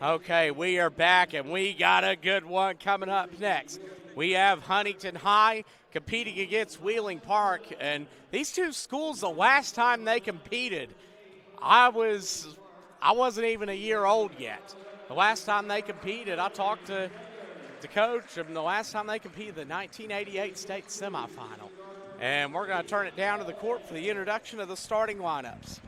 Okay, we are back, and we got a good one coming up next. We have Huntington High competing against Wheeling Park, and these two schools, the last time they competed, I wasn't even a year old yet. The last time they competed, I talked to the coach, and the last time they competed, the 1988 state semifinal. And we're going to turn it down to the court for the introduction of the starting lineups.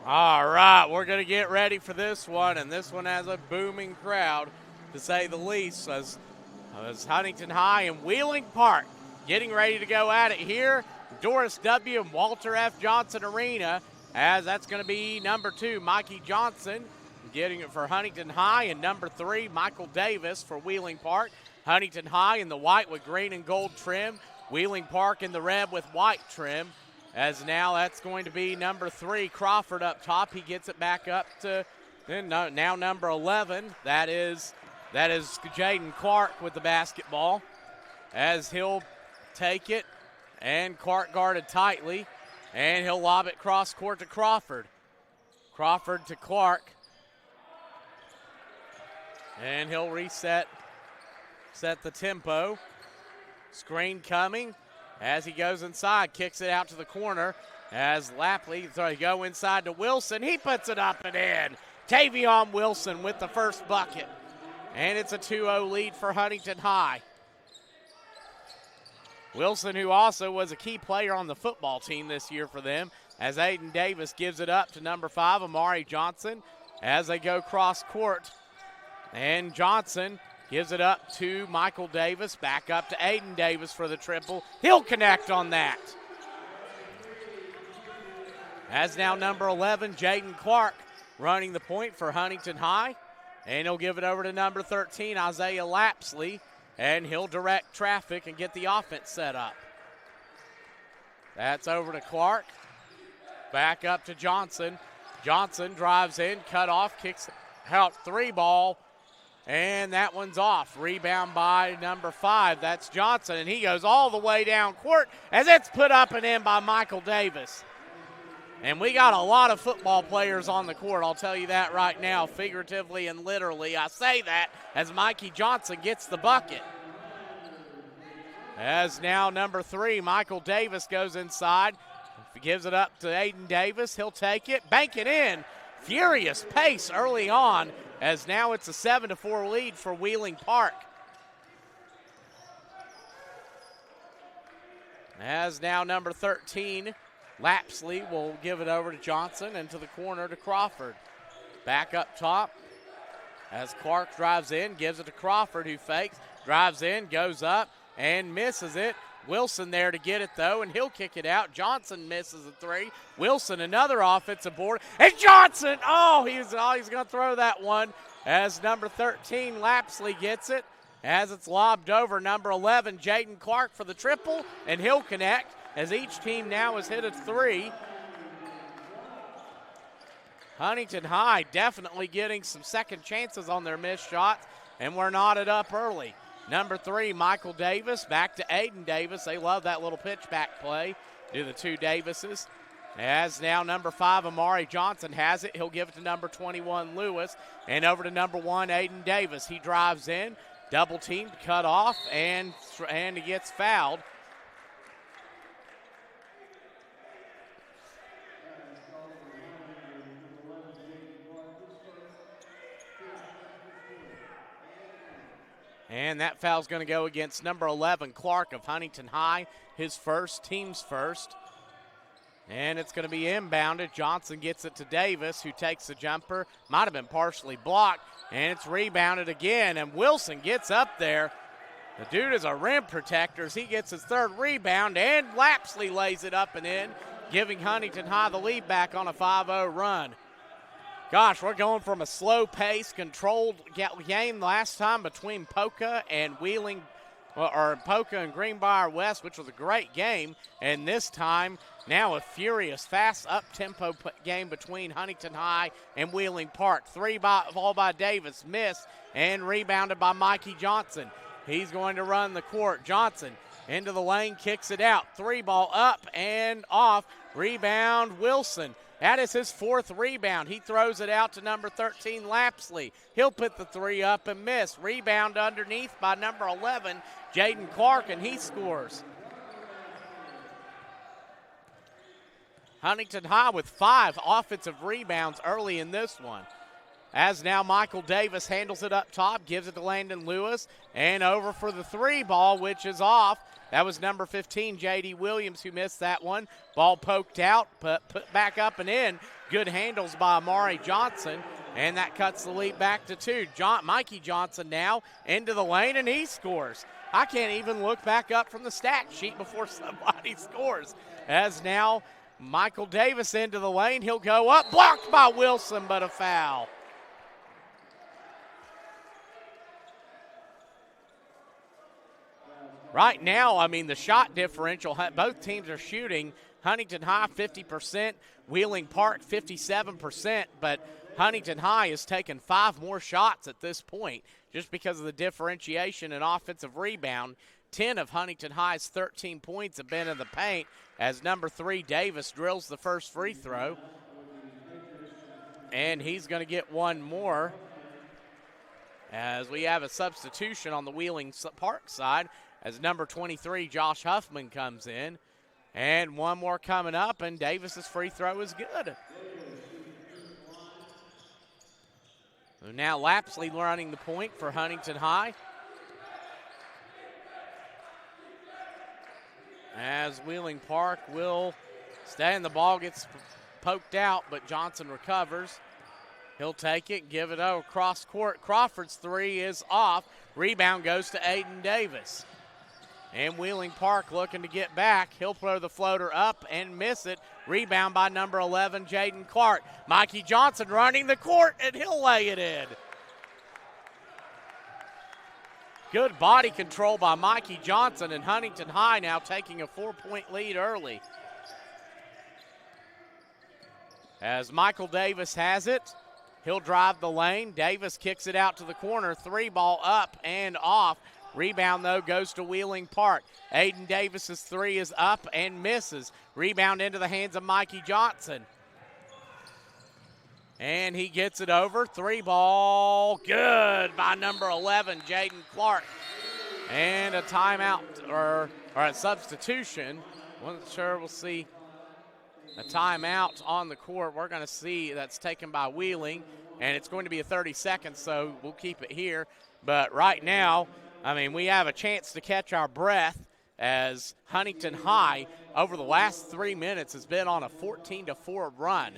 All right, we're going to get ready for this one, and this one has a booming crowd, to say the least, as Huntington High and Wheeling Park getting ready to go at it here. Doris W. and Walter F. Johnson Arena, as that's going to be number 2, Mikey Johnson, getting it for Huntington High, and number 3, Michael Davis for Wheeling Park. Huntington High in the white with green and gold trim, Wheeling Park in the red with white trim. As now that's going to be number 3, Crawford up top. He gets it back up to now number 11. That is Jaden Clark with the basketball, as he'll take it, and Clark guarded tightly, and he'll lob it cross court to Crawford. Crawford to Clark, and he'll set the tempo. Screen coming. As he goes inside, kicks it out to the corner. As Lapley, go inside to Wilson. He puts it up and in. Tavion Wilson with the first bucket. And it's a 2-0 lead for Huntington High. Wilson, who also was a key player on the football team this year for them, as Aiden Davis gives it up to number 5, Amari Johnson, as they go cross court. And Johnson gives it up to Michael Davis, back up to Aiden Davis for the triple. He'll connect on that. As now number 11, Jaden Clark, running the point for Huntington High. And he'll give it over to number 13, Isaiah Lapsley, and he'll direct traffic and get the offense set up. That's over to Clark. Back up to Johnson. Johnson drives in, cut off, kicks out 3 ball. And that one's off. Rebound by number 5. That's Johnson, and he goes all the way down court as it's put up and in by Michael Davis. And we got a lot of football players on the court, I'll tell you that right now, figuratively and literally. I say that as Mikey Johnson gets the bucket. As now number 3, Michael Davis goes inside. He gives it up to Aiden Davis. He'll take it, bank it in. Furious pace early on, as now it's a 7-4 lead for Wheeling Park. As now number 13, Lapsley will give it over to Johnson and to the corner to Crawford. Back up top as Clark drives in, gives it to Crawford, who fakes, drives in, goes up, and misses it. Wilson there to get it, though, and he'll kick it out. Johnson misses a 3. Wilson, another offensive board. And Johnson, he's going to throw that one as number 13, Lapsley, gets it. As it's lobbed over, number 11, Jaden Clark for the triple, and he'll connect as each team now has hit a 3. Huntington High definitely getting some second chances on their missed shots, and we're knotted up early. Number 3, Michael Davis, back to Aiden Davis. They love that little pitch back play to the two Davises. As now number 5, Amari Johnson has it. He'll give it to number 21, Lewis, and over to number 1, Aiden Davis. He drives in, double teamed, cut off, and he gets fouled. And that foul's going to go against number 11, Clark of Huntington High, his first, team's first. And it's going to be inbounded. Johnson gets it to Davis, who takes the jumper. Might have been partially blocked, and it's rebounded again, and Wilson gets up there. The dude is a rim protector as he gets his third rebound, and Lapsley lays it up and in, giving Huntington High the lead back on a 5-0 run. Gosh, we're going from a slow-paced, controlled game last time between Polka and Polka and Greenbrier West, which was a great game, and this time now a furious, fast, up-tempo game between Huntington High and Wheeling Park. Ball by Davis, missed, and rebounded by Mikey Johnson. He's going to run the court. Johnson into the lane, kicks it out. 3-ball up and off. Rebound, Wilson. That is his 4th rebound. He throws it out to number 13, Lapsley. He'll put the 3 up and miss. Rebound underneath by number 11, Jaden Clark, and he scores. Huntington High with 5 offensive rebounds early in this one. As now Michael Davis handles it up top, gives it to Landon Lewis, and over for the 3-ball, which is off. That was number 15, J.D. Williams, who missed that one. Ball poked out, but put back up and in. Good handles by Amari Johnson, and that cuts the lead back to 2. Mikey Johnson now into the lane, and he scores. I can't even look back up from the stat sheet before somebody scores. As now Michael Davis into the lane. He'll go up, blocked by Wilson, but a foul. Right now, I mean, the shot differential, both teams are shooting. Huntington High 50%, Wheeling Park 57%, but Huntington High has taken 5 more shots at this point just because of the differentiation and offensive rebound. 10 of Huntington High's 13 points have been in the paint as number 3, Davis, drills the first free throw. And he's going to get one more as we have a substitution on the Wheeling Park side as number 23, Josh Huffman, comes in. And one more coming up, and Davis's free throw is good. So now Lapsley running the point for Huntington High. As Wheeling Park will stay, and the ball gets poked out, but Johnson recovers. He'll take it, give it over cross court. Crawford's 3 is off. Rebound goes to Aiden Davis. And Wheeling Park looking to get back. He'll throw the floater up and miss it. Rebound by number 11, Jaden Clark. Mikey Johnson running the court, and he'll lay it in. Good body control by Mikey Johnson, and Huntington High now taking a 4-point lead early. As Michael Davis has it, he'll drive the lane. Davis kicks it out to the corner. 3-ball up and off. Rebound, though, goes to Wheeling Park. Aiden Davis's 3 is up and misses. Rebound into the hands of Mikey Johnson. And he gets it over. 3-ball, good by number 11, Jaden Clark. And a timeout or a substitution. Wasn't sure we'll see a timeout on the court. We're going to see that's taken by Wheeling, and it's going to be a 30 seconds, so we'll keep it here. But right now, I mean, we have a chance to catch our breath as Huntington High over the last 3 minutes has been on a 14-4 run.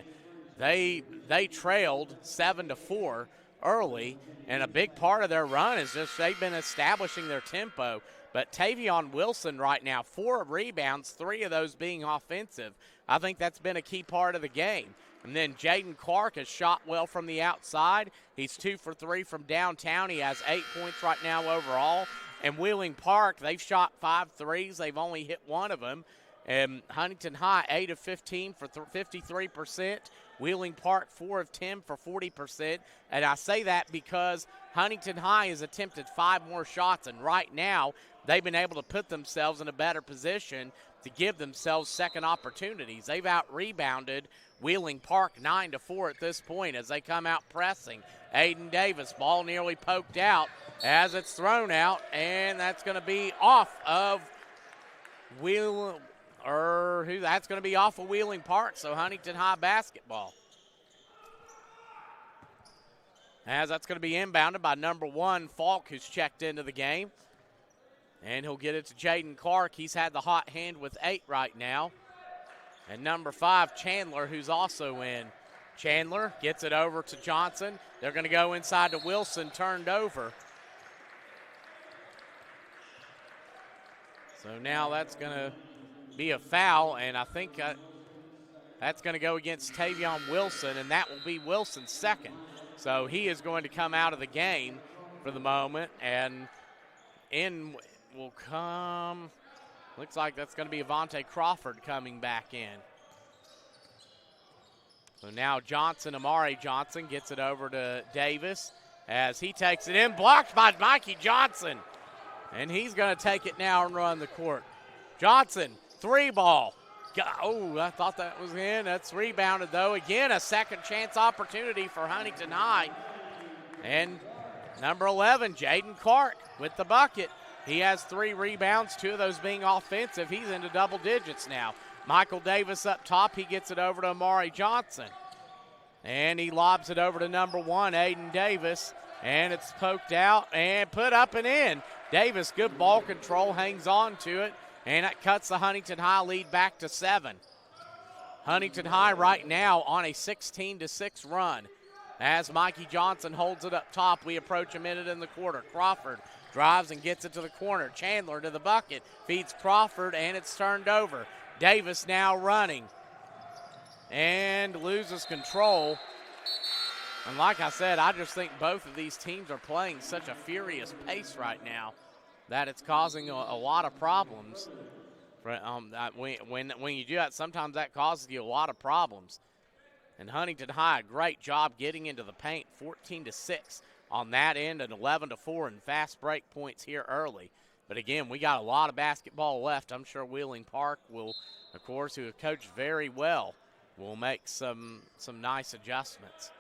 They trailed 7-4 early, and a big part of their run is just they've been establishing their tempo. But Tavion Wilson right now, 4 rebounds, 3 of those being offensive. I think that's been a key part of the game. And then Jaden Clark has shot well from the outside. He's 2 for 3 from downtown. He has 8 points right now overall. And Wheeling Park, they've shot 5 threes. They've only hit 1 of them. And Huntington High, 8 of 15 for 53%. Wheeling Park, 4 of 10 for 40%. And I say that because Huntington High has attempted 5 more shots, and right now they've been able to put themselves in a better position to give themselves second opportunities. They've out-rebounded Wheeling Park 9-4 at this point as they come out pressing. Aiden Davis, ball nearly poked out as it's thrown out, and that's going to be off of that's going to be off of Wheeling Park, so Huntington High basketball. As that's going to be inbounded by number 1, Falk, who's checked into the game. And he'll get it to Jaden Clark. He's had the hot hand with 8 right now. And number 5, Chandler, who's also in. Chandler gets it over to Johnson. They're going to go inside to Wilson, turned over. So now that's going to be a foul, and I think that's going to go against Tavion Wilson, and that will be Wilson's second. So he is going to come out of the game for the moment, and in will come, looks like that's going to be Avante Crawford coming back in. So now Amari Johnson gets it over to Davis as he takes it in, blocked by Mikey Johnson. And he's going to take it now and run the court. Johnson, 3 ball. Oh, I thought that was in. That's rebounded, though. Again, a second chance opportunity for Huntington High. And number 11, Jaden Clark with the bucket. He has 3 rebounds, 2 of those being offensive. He's into double digits now. Michael Davis up top. He gets it over to Amari Johnson. And he lobs it over to number 1, Aiden Davis. And it's poked out and put up and in. Davis, good ball control, hangs on to it. And that cuts the Huntington High lead back to 7. Huntington High right now on a 16-6 run. As Mikey Johnson holds it up top, we approach a minute in the quarter. Crawford drives and gets it to the corner. Chandler to the bucket, feeds Crawford, and it's turned over. Davis now running and loses control. And like I said, I just think both of these teams are playing such a furious pace right now that it's causing a lot of problems. When you do that, sometimes that causes you a lot of problems. And Huntington High, a great job getting into the paint, 14-6 on that end and 11-4 in fast break points here early. But again, we got a lot of basketball left. I'm sure Wheeling Park will, of course, who have coached very well, will make some nice adjustments.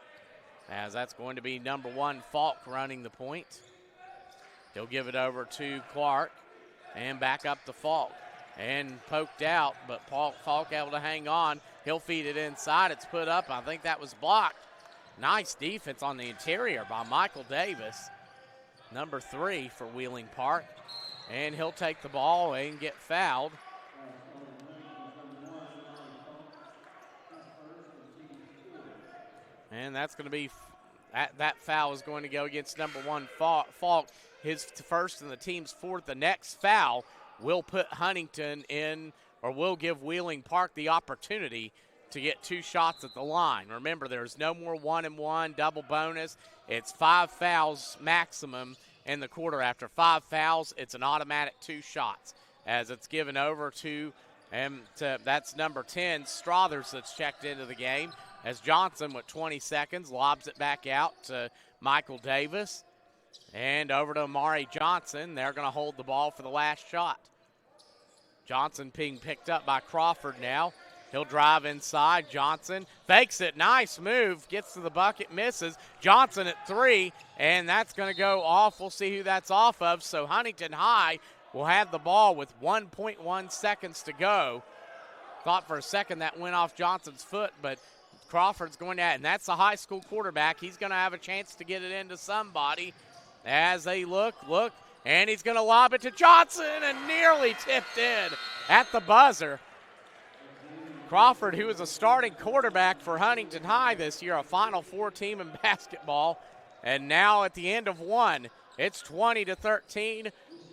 As that's going to be number 1, Falk, running the point. He'll give it over to Clark and back up to Falk. And poked out, but Falk able to hang on. He'll feed it inside. It's put up. I think that was blocked. Nice defense on the interior by Michael Davis, number 3 for Wheeling Park. And he'll take the ball and get fouled. And that's going to be, that foul is going to go against number 1, Falk, his first and the team's 4th. The next foul will put Huntington in, or will give Wheeling Park the opportunity to get 2 shots at the line. Remember, there's no more 1-and-1 double bonus. It's 5 fouls maximum in the quarter. After 5 fouls, it's an automatic 2 shots as it's given over to that's number 10, Strothers, that's checked into the game, as Johnson with 20 seconds lobs it back out to Michael Davis. And over to Amari Johnson. They're going to hold the ball for the last shot. Johnson being picked up by Crawford now. He'll drive inside. Johnson fakes it. Nice move. Gets to the bucket, misses. Johnson at 3, and that's going to go off. We'll see who that's off of. So Huntington High will have the ball with 1.1 seconds to go. Thought for a second that went off Johnson's foot, but Crawford's going to, and that's the high school quarterback. He's going to have a chance to get it into somebody as they look, and he's going to lob it to Johnson and nearly tipped in at the buzzer. Crawford, who is a starting quarterback for Huntington High this year, a Final Four team in basketball, and now at the end of 1, it's 20-13,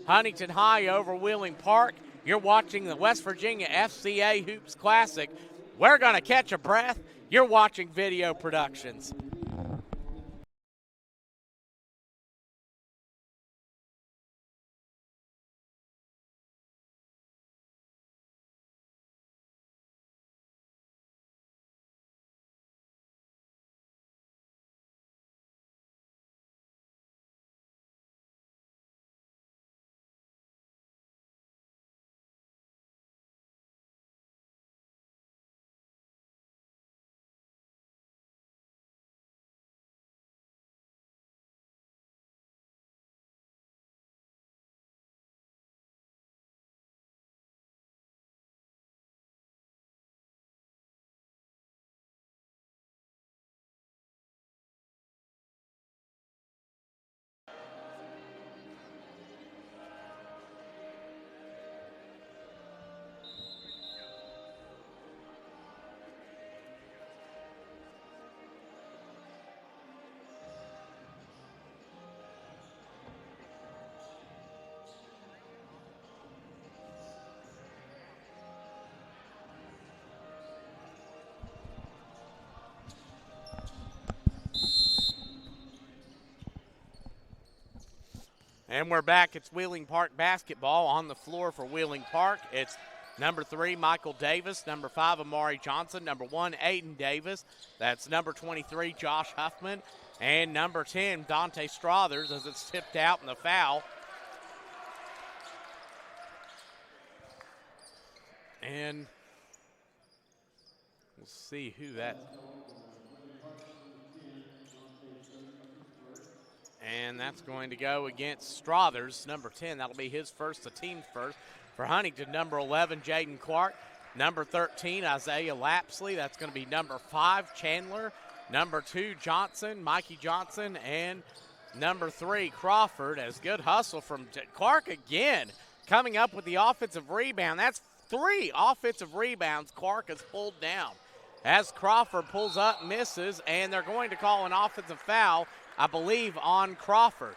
Huntington High over Wheeling Park. You're watching the West Virginia FCA Hoops Classic. We're going to catch a breath. You're watching Video Productions. And we're back. It's Wheeling Park basketball on the floor for Wheeling Park. It's number 3, Michael Davis. Number 5, Amari Johnson. Number 1, Aiden Davis. That's number 23, Josh Huffman. And number 10, Dante Strothers, as it's tipped out in the foul. And we'll see who that. And that's going to go against Strothers, number 10. That'll be his first, the team's first. For Huntington, number 11, Jaden Clark. Number 13, Isaiah Lapsley. That's going to be number 5, Chandler. Number 2, Johnson, Mikey Johnson. And number 3, Crawford. As good hustle from Clark again, coming up with the offensive rebound. That's 3 offensive rebounds Clark has pulled down. As Crawford pulls up, misses, and they're going to call an offensive foul, I believe, on Crawford.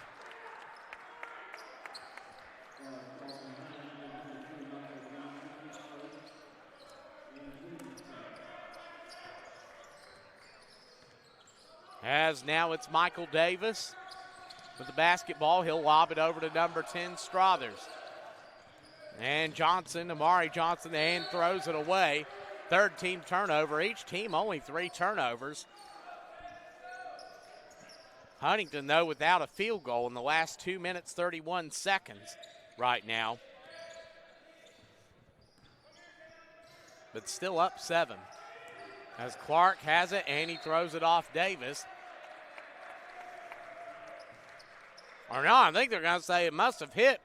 As now it's Michael Davis with the basketball. He'll lob it over to number 10, Strothers. And Johnson, Amari Johnson, and throws it away. Third team turnover. Each team only 3 turnovers. Huntington, though, without a field goal in the last 2 minutes, 31 seconds right now. But still up 7. As Clark has it, and he throws it off Davis. Or no, I think they're going to say it must have hit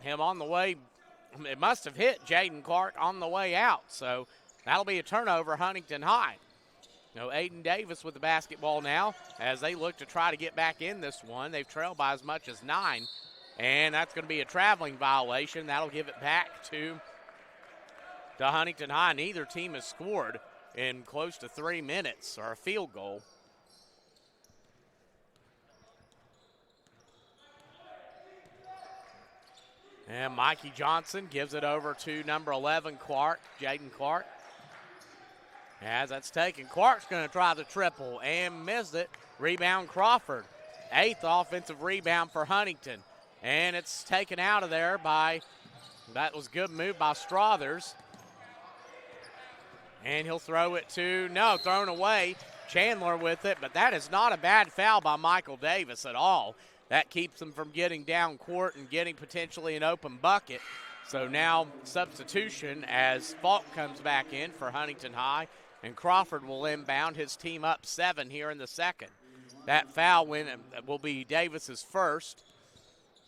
him on the way. It must have hit Jaden Clark on the way out. So that'll be a turnover, Huntington High. No, Aiden Davis with the basketball now as they look to try to get back in this one. They've trailed by as much as 9, and that's going to be a traveling violation. That'll give it back to Huntington High. Neither team has scored in close to 3 minutes or a field goal. And Mikey Johnson gives it over to number 11, Clark, Jaden Clark. As that's taken, Clark's going to try the triple and missed it. Rebound Crawford. 8th offensive rebound for Huntington. And it's taken out of there by, that was good move by Strothers. And he'll throw it to, no, thrown away. Chandler with it, but that is not a bad foul by Michael Davis at all. That keeps them from getting down court and getting potentially an open bucket. So now substitution as Falk comes back in for Huntington High. And Crawford will inbound, his team up 7 here in the second. That foul will be Davis's first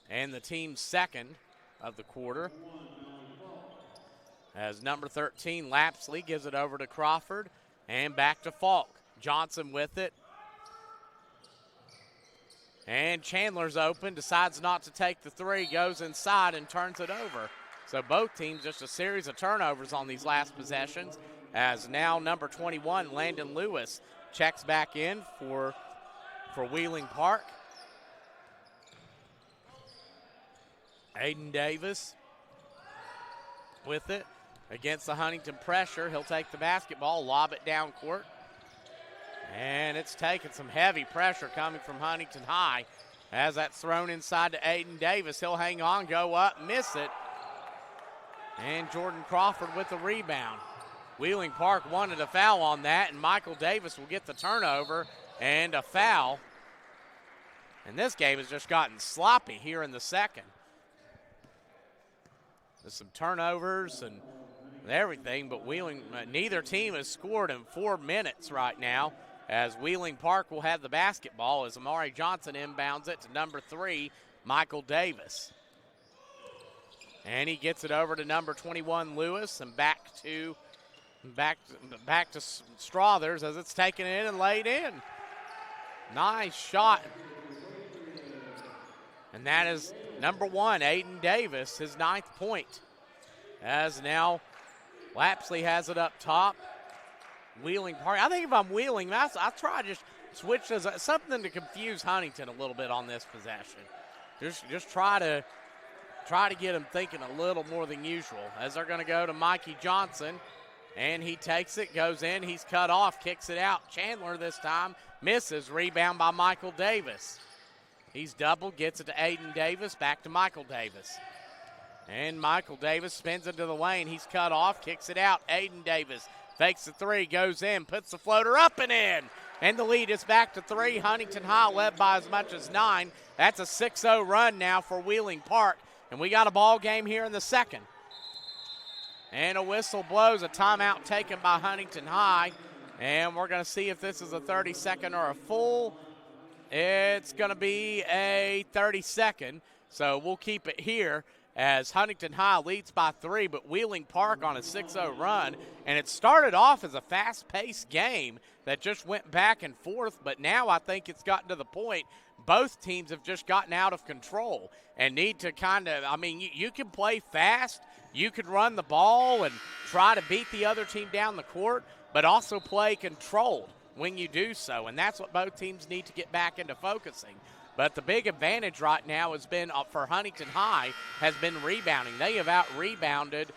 and the team's second of the quarter. As number 13, Lapsley, gives it over to Crawford and back to Falk. Johnson with it. And Chandler's open, decides not to take the 3, goes inside and turns it over. So both teams just a series of turnovers on these last possessions. As now number 21, Landon Lewis, checks back in for Wheeling Park. Aiden Davis with it against the Huntington pressure. He'll take the basketball, lob it down court. And it's taken some heavy pressure coming from Huntington High. As that's thrown inside to Aiden Davis, he'll hang on, go up, miss it. And Jordan Crawford with the rebound. Wheeling Park wanted a foul on that, and Michael Davis will get the turnover and a foul. And this game has just gotten sloppy here in the second. There's some turnovers and everything, but neither team has scored in 4 minutes right now, as Wheeling Park will have the basketball as Amari Johnson inbounds it to number 3, Michael Davis. And he gets it over to number 21, Lewis, and back to Strothers as it's taken in and laid in. Nice shot. And that is number 1, Aiden Davis, his 9th point. As now Lapsley has it up top. Wheeling Park. I think if I'm Wheeling, I'll try to just switch as something to confuse Huntington a little bit on this possession. Just try to get him thinking a little more than usual. As they're going to go to Mikey Johnson. And he takes it, goes in, he's cut off, kicks it out. Chandler this time misses. Rebound by Michael Davis. He's doubled, gets it to Aiden Davis, back to Michael Davis. And Michael Davis spins into the lane. He's cut off, kicks it out. Aiden Davis fakes the three, goes in, puts the floater up and in. And the lead is back to 3. Huntington High led by as much as 9. That's a 6-0 run now for Wheeling Park. And we got a ball game here in the second. And a whistle blows, a timeout taken by Huntington High. And we're going to see if this is a 30-second or a full. It's going to be a 30-second. So we'll keep it here as Huntington High leads by 3, but Wheeling Park on a 6-0 run. And it started off as a fast-paced game that just went back and forth, but now I think it's gotten to the point both teams have just gotten out of control and need to kind of, I mean, you can play fast, you can run the ball and try to beat the other team down the court, but also play controlled when you do so, and that's what both teams need to get back into focusing. But the big advantage right now has been for Huntington High has been rebounding. They have out-rebounded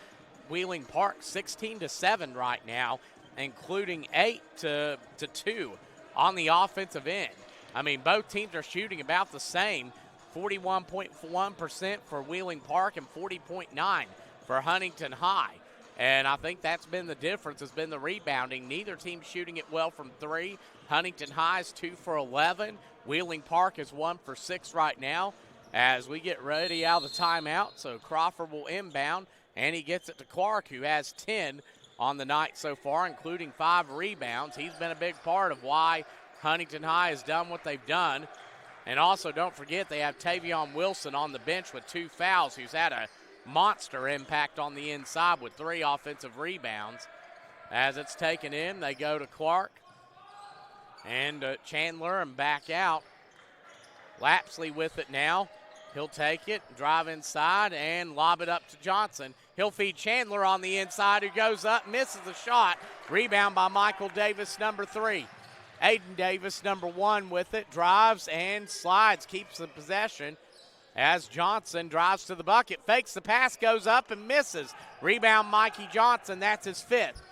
Wheeling Park 16-7 right now, including 8-2 on the offensive end. I mean, both teams are shooting about the same, 41.1% for Wheeling Park and 40.9% for Huntington High. And I think that's been the difference, has been the rebounding. Neither team shooting it well from 3. Huntington High is 2 for 11. Wheeling Park is 1 for 6 right now as we get ready out of the timeout. So Crawford will inbound, and he gets it to Clark, who has 10 on the night so far, including 5 rebounds. He's been a big part of why Huntington High has done what they've done. And also, don't forget, they have Tavion Wilson on the bench with 2 fouls, who's had a monster impact on the inside with 3 offensive rebounds. As it's taken in, they go to Clark and Chandler and back out. Lapsley with it now. He'll take it, drive inside, and lob it up to Johnson. He'll feed Chandler on the inside, who goes up, misses the shot. Rebound by Michael Davis, number 3. Aiden Davis, number 1, with it, drives and slides, keeps the possession as Johnson drives to the bucket, fakes the pass, goes up and misses. Rebound Mikey Johnson, that's his 5th.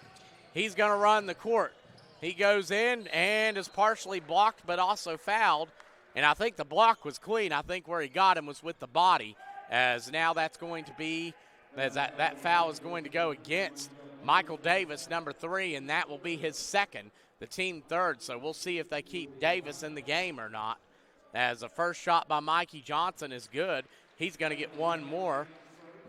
He's going to run the court. He goes in and is partially blocked but also fouled. And I think the block was clean. I think where he got him was with the body, as now that's going to be, as that foul is going to go against Michael Davis, number 3, and that will be his 2nd, the team 3rd. So we'll see if they keep Davis in the game or not. As the first shot by Mikey Johnson is good. He's going to get 1 more.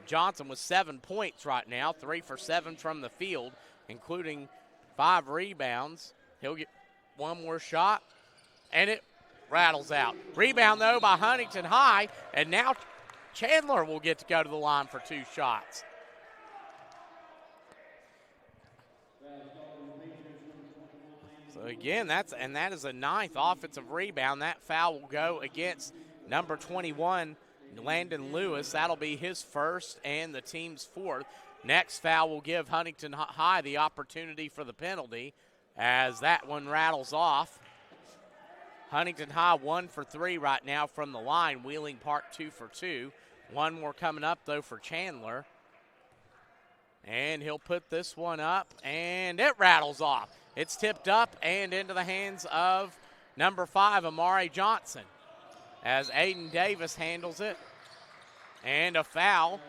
Johnson with 7 points right now, 3 for 7 from the field, including 5 rebounds. He'll get 1 more shot, and it rattles out. Rebound, though, by Huntington High, and now Chandler will get to go to the line for 2 shots. So again, that is a 9th offensive rebound. That foul will go against number 21, Landon Lewis. That'll be his 1st and the team's 4th. Next foul will give Huntington High the opportunity for the penalty as that one rattles off. Huntington High 1 for 3 right now from the line. Wheeling Park 2 for 2. 1 more coming up, though, for Chandler. And he'll put this one up, and it rattles off. It's tipped up and into the hands of number 5, Amari Johnson, as Aiden Davis handles it. And a foul.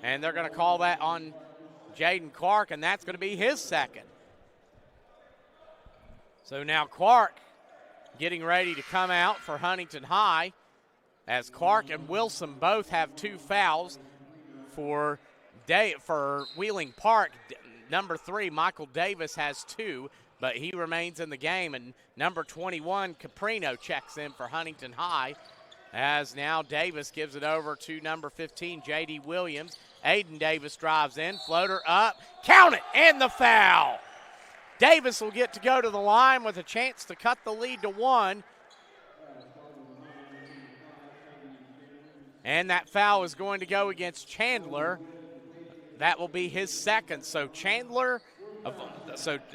And they're going to call that on Jaden Clark, and that's going to be his 2nd. So now Clark getting ready to come out for Huntington High, as Clark and Wilson both have 2 fouls for Wheeling Park. Number 3, Michael Davis, has 2, but he remains in the game. And number 21, Caprino, checks in for Huntington High, as now Davis gives it over to number 15, J.D. Williams. Aiden Davis drives in, floater up, count it, and the foul. Davis will get to go to the line with a chance to cut the lead to 1. And that foul is going to go against Chandler. That will be his 2nd. So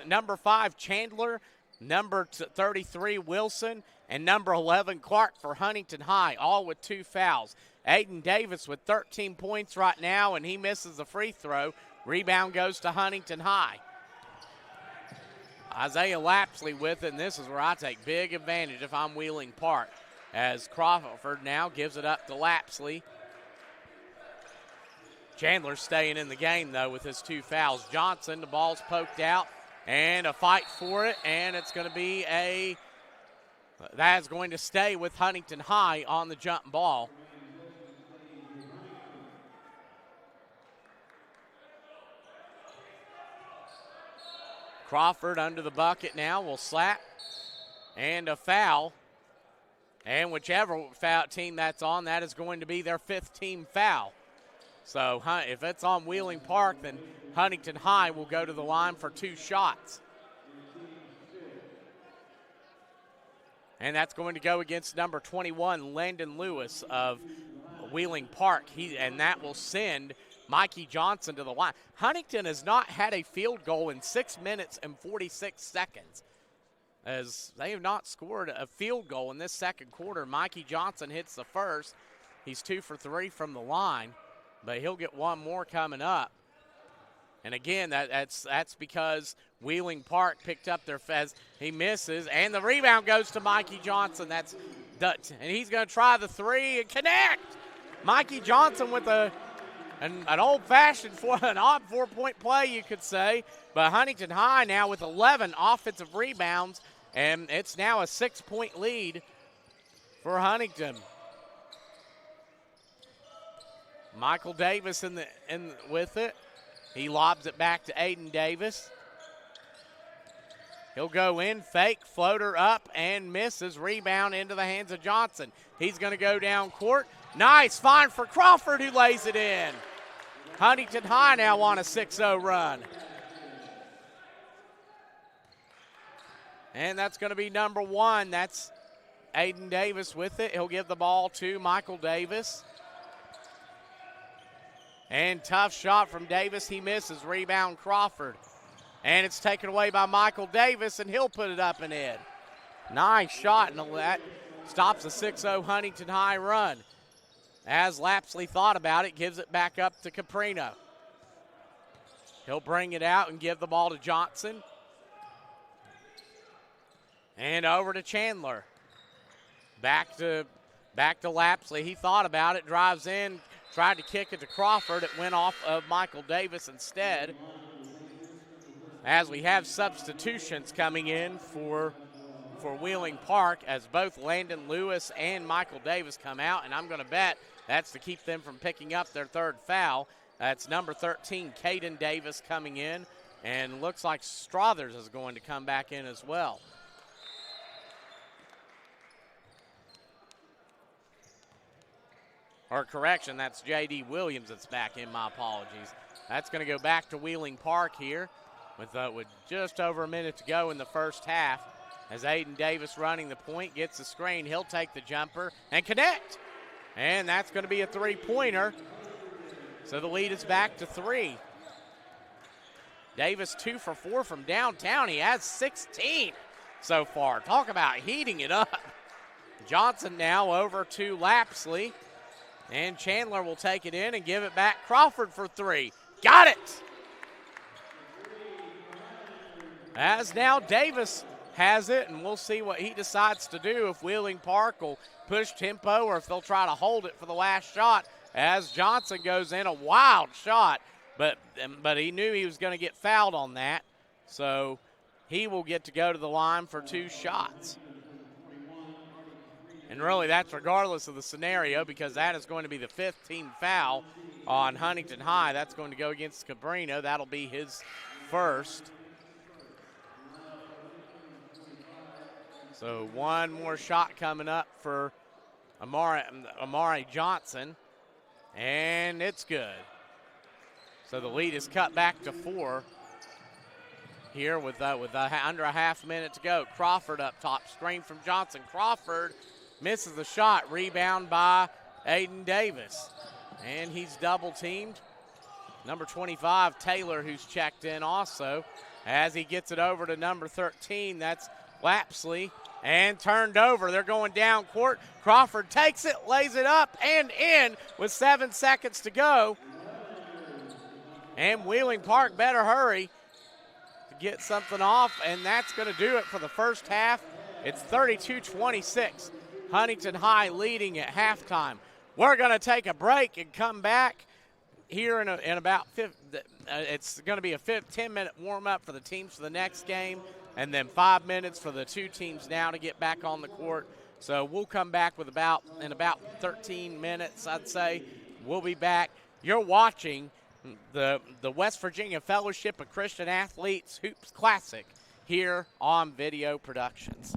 number 5, Chandler, number 33, Wilson, and number 11, Clark for Huntington High, all with 2 fouls. Aiden Davis with 13 points right now, and he misses the free throw. Rebound goes to Huntington High. Isaiah Lapsley with it, and this is where I take big advantage if I'm Wheeling Park. as Crawford now gives it up to Lapsley. Chandler staying in the game, though, with his 2 fouls. Johnson, the ball's poked out, and a fight for it, and it's going to be that's going to stay with Huntington High on the jump ball. Crawford under the bucket now will slap, and a foul. And whichever foul team that's on, that is going to be their 5th team foul. So if it's on Wheeling Park, then Huntington High will go to the line for 2 shots. And that's going to go against number 21, Landon Lewis of Wheeling Park. And that will send Mikey Johnson to the line. Huntington has not had a field goal in 6 minutes and 46 seconds, as they have not scored a field goal in this second quarter. Mikey Johnson hits the first. He's 2 for 3 from the line, but he'll get one more coming up. And again, that's because Wheeling Park picked up their fez. He misses, and the rebound goes to Mikey Johnson. And he's going to try the 3 and connect. Mikey Johnson with an old-fashioned an odd 4-point play, you could say. But Huntington High now with 11 offensive rebounds, and it's now a 6-point lead for Huntington. Michael Davis with it. He lobs it back to Aiden Davis. He'll go in, fake, floater up, and misses. Rebound into the hands of Johnson. He's going to go down court. Nice find for Crawford, who lays it in. Huntington High now on a 6-0 run. And that's going to be number 1. That's Aiden Davis with it. He'll give the ball to Michael Davis. And tough shot from Davis. He misses. Rebound Crawford. And it's taken away by Michael Davis, and he'll put it up and in. Nice shot, and that stops a 6-0 Huntington High run. As Lapsley thought about it, gives it back up to Caprino. He'll bring it out and give the ball to Johnson. And over to Chandler. Back to Lapsley. He thought about it, drives in, tried to kick it to Crawford. It went off of Michael Davis instead. As we have substitutions coming in for Wheeling Park, as both Landon Lewis and Michael Davis come out, and I'm going to bet that's to keep them from picking up their 3rd foul. That's number 13, Caden Davis, coming in, and looks like Strothers is going to come back in as well. Or correction, that's J.D. Williams that's back in, my apologies. That's going to go back to Wheeling Park here with just over a minute to go in the first half. As Aiden Davis running the point, gets the screen, he'll take the jumper and connect. And that's going to be a 3-pointer. So the lead is back to 3. Davis 2 for 4 from downtown. He has 16 so far. Talk about heating it up. Johnson now over to Lapsley. And Chandler will take it in and give it back. Crawford for 3. Got it! As now Davis has it, and we'll see what he decides to do, if Wheeling Park will push tempo or if they'll try to hold it for the last shot, as Johnson goes in. A wild shot, but he knew he was going to get fouled on that, so he will get to go to the line for 2 shots. And really, that's regardless of the scenario, because that is going to be the 5th team foul on Huntington High. That's going to go against Cabrino. That'll be his first. So one more shot coming up for Amari Johnson, and it's good. So the lead is cut back to 4 here with under a half minute to go. Crawford up top, screen from Johnson. Crawford misses the shot, rebound by Aiden Davis, and he's double teamed. Number 25, Taylor, who's checked in also, as he gets it over to number 13, that's Lapsley, and turned over. They're going down court. Crawford takes it, lays it up and in with 7 seconds to go. And Wheeling Park better hurry to get something off, and that's going to do it for the first half. It's 32-26. Huntington High leading at halftime. We're going to take a break and come back here in about it's going to be a 10-minute warm-up for the teams for the next game, and then 5 minutes for the two teams now to get back on the court. So we'll come back with about 13 minutes, I'd say. We'll be back. You're watching the West Virginia Fellowship of Christian Athletes Hoops Classic here on Video Productions.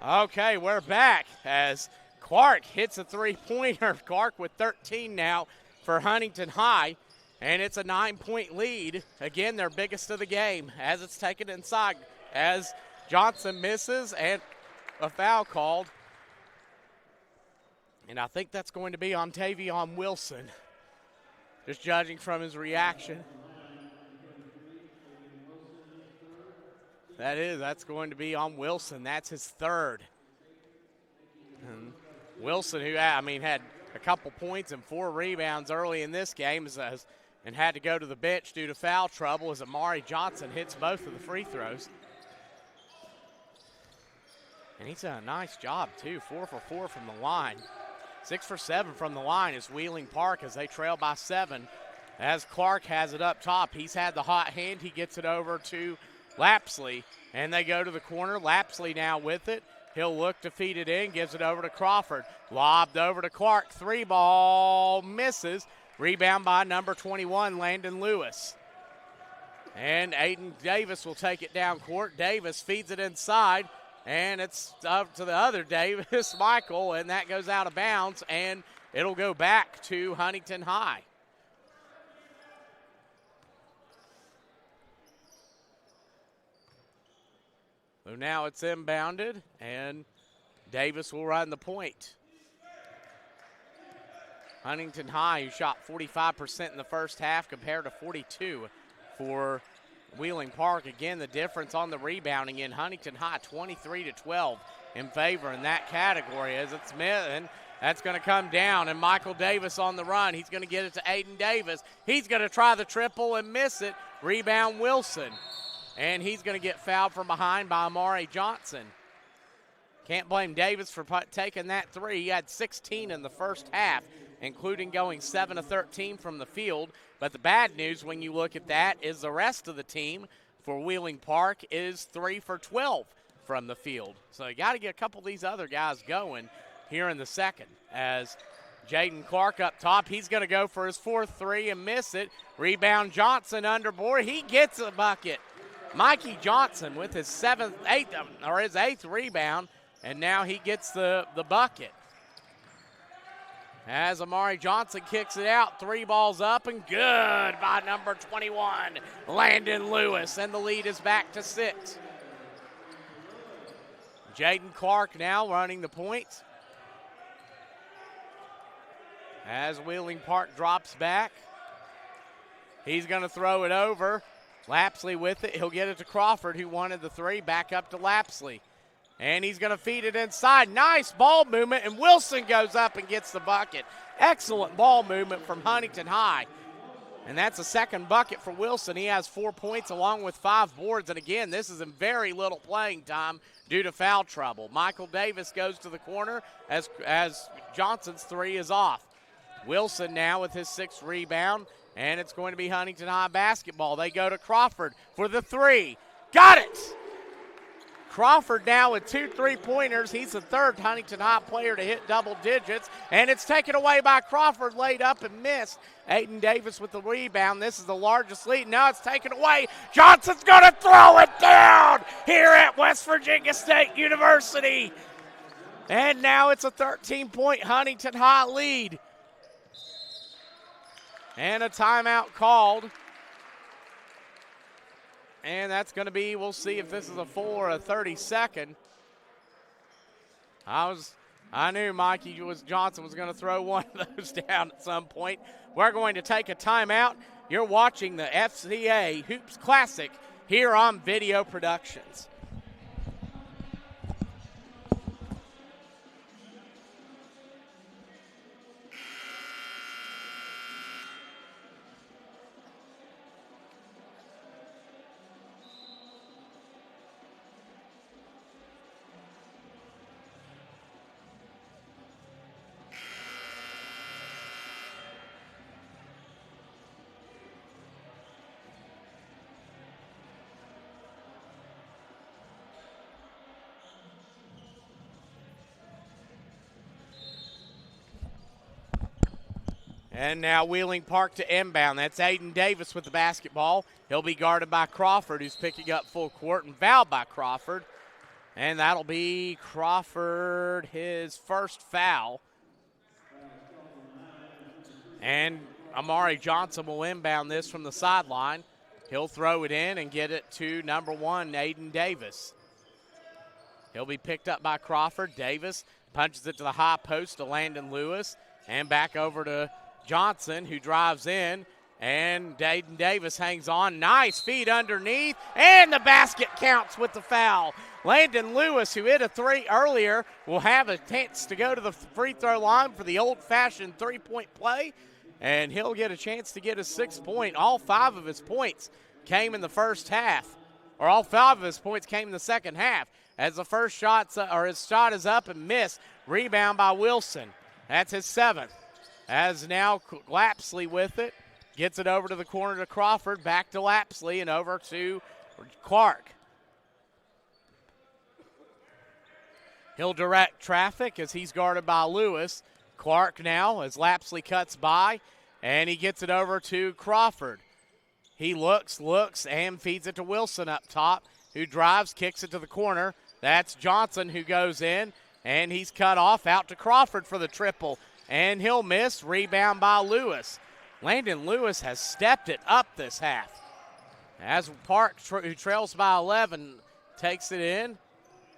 Okay, we're back as Clark hits a three-pointer. Clark with 13 now for Huntington High, and it's a 9-point lead. Again, their biggest of the game as it's taken inside as Johnson misses and a foul called. And I think that's going to be on Tavion Wilson, just judging from his reaction. That's going to be on Wilson. That's his third. And Wilson, who had a couple points and 4 rebounds early in this game, and had to go to the bench due to foul trouble as Amari Johnson hits both of the free throws. And he's done a nice job, too. 4 for 4 from the line. 6 for 7 from the line is Wheeling Park as they trail by 7. As Clark has it up top, he's had the hot hand. He gets it over to Lapsley, and they go to the corner. Lapsley now with it. He'll look to feed it in, gives it over to Crawford. Lobbed over to Clark. 3-ball misses. Rebound by number 21, Landon Lewis. And Aiden Davis will take it down court. Davis feeds it inside, and it's up to the other Davis, Michael, and that goes out of bounds, and it'll go back to Huntington High. So now it's inbounded, and Davis will run the point. Huntington High, who shot 45% in the first half compared to 42 for Wheeling Park. Again, the difference on the rebounding in Huntington High, 23-12 in favor in that category as it's Smith, and that's going to come down, and Michael Davis on the run. He's going to get it to Aiden Davis. He's going to try the triple and miss it. Rebound Wilson. And he's going to get fouled from behind by Amari Johnson. Can't blame Davis for taking that three. He had 16 in the first half, including going 7 of 13 from the field. But the bad news when you look at that is the rest of the team for Wheeling Park is 3 for 12 from the field. So you got to get a couple of these other guys going here in the second. As Jaden Clark up top, he's going to go for his 4th three and miss it. Rebound Johnson underboard. He gets a bucket. Mikey Johnson with his 8th rebound, and now he gets the bucket. As Amari Johnson kicks it out, 3 balls up and good by number 21, Landon Lewis, and the lead is back to 6. Jaden Clark now running the point. As Wheeling Park drops back, he's going to throw it over. Lapsley with it. He'll get it to Crawford, who wanted the 3. Back up to Lapsley. And he's going to feed it inside. Nice ball movement, and Wilson goes up and gets the bucket. Excellent ball movement from Huntington High. And that's a second bucket for Wilson. He has 4 points along with 5 boards. And again, this is in very little playing time due to foul trouble. Michael Davis goes to the corner as Johnson's 3 is off. Wilson now with his 6th rebound. And it's going to be Huntington High basketball. They go to Crawford for the 3. Got it! Crawford now with 2 3-pointers. He's the 3rd Huntington High player to hit double digits. And it's taken away by Crawford, laid up and missed. Aiden Davis with the rebound. This is the largest lead. Now it's taken away. Johnson's going to throw it down here at West Virginia State University. And now it's a 13-point Huntington High lead. And a timeout called. And that's going to be, we'll see if this is a full or a 32nd. I knew Mikey Johnson was going to throw one of those down at some point. We're going to take a timeout. You're watching the FCA Hoops Classic here on Video Productions. And now Wheeling Park to inbound. That's Aiden Davis with the basketball. He'll be guarded by Crawford, who's picking up full court, and fouled by Crawford. And that'll be Crawford, his first foul. And Amari Johnson will inbound this from the sideline. He'll throw it in and get it to number 1, Aiden Davis. He'll be picked up by Crawford. Davis punches it to the high post to Landon Lewis. And back over to Johnson, who drives in. And Aiden Davis hangs on. Nice feed underneath. And the basket counts with the foul. Landon Lewis, who hit a 3 earlier, will have a chance to go to the free throw line for the old-fashioned three-point play. And he'll get a chance to get a 6-point. All 5 of his points came in the first half. Or all 5 of his points came in the second half. As the first his shot is up and missed. Rebound by Wilson. That's his 7th. As now Lapsley with it. Gets it over to the corner to Crawford. Back to Lapsley and over to Clark. He'll direct traffic as he's guarded by Lewis. Clark now as Lapsley cuts by. And he gets it over to Crawford. He looks, and feeds it to Wilson up top, who drives, kicks it to the corner. That's Johnson who goes in, and he's cut off out to Crawford for the triple. And he'll miss. Rebound by Lewis. Landon Lewis has stepped it up this half. As Park, who trails by 11, takes it in.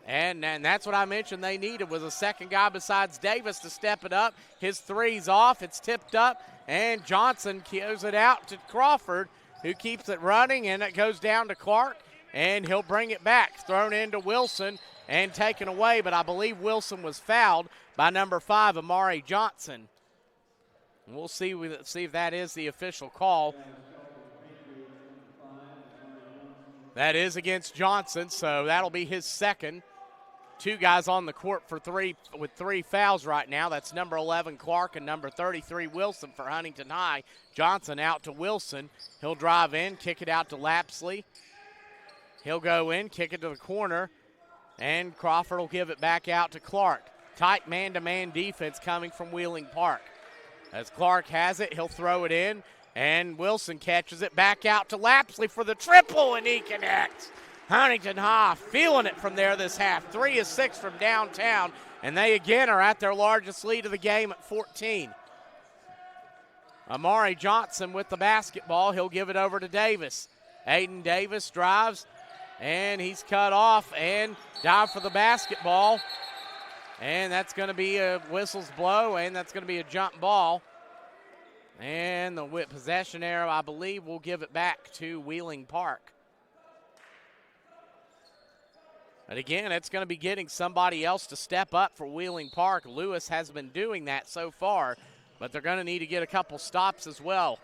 And that's what I mentioned they needed, was a second guy besides Davis to step it up. His 3's off. It's tipped up, and Johnson goes it out to Crawford, who keeps it running, and it goes down to Clark, and he'll bring it back. Thrown into Wilson and taken away, but I believe Wilson was fouled by number 5, Amari Johnson. We'll see if that is the official call. That is against Johnson, so that'll be his second. 2 guys on the court with 3 fouls right now. That's number 11, Clark, and number 33, Wilson for Huntington High. Johnson out to Wilson. He'll drive in, kick it out to Lapsley. He'll go in, kick it to the corner, and Crawford will give it back out to Clark. Tight man-to-man defense coming from Wheeling Park. As Clark has it, he'll throw it in, and Wilson catches it back out to Lapsley for the triple, and he connects. Huntington High feeling it from there this half. 3 of 6 from downtown, and they again are at their largest lead of the game at 14. Amari Johnson with the basketball. He'll give it over to Davis. Aiden Davis drives, and he's cut off and dive for the basketball. And that's going to be a whistle's blow, and that's going to be a jump ball. And the possession arrow, I believe, will give it back to Wheeling Park. But again, it's going to be getting somebody else to step up for Wheeling Park. Lewis has been doing that so far, but they're going to need to get a couple stops as well.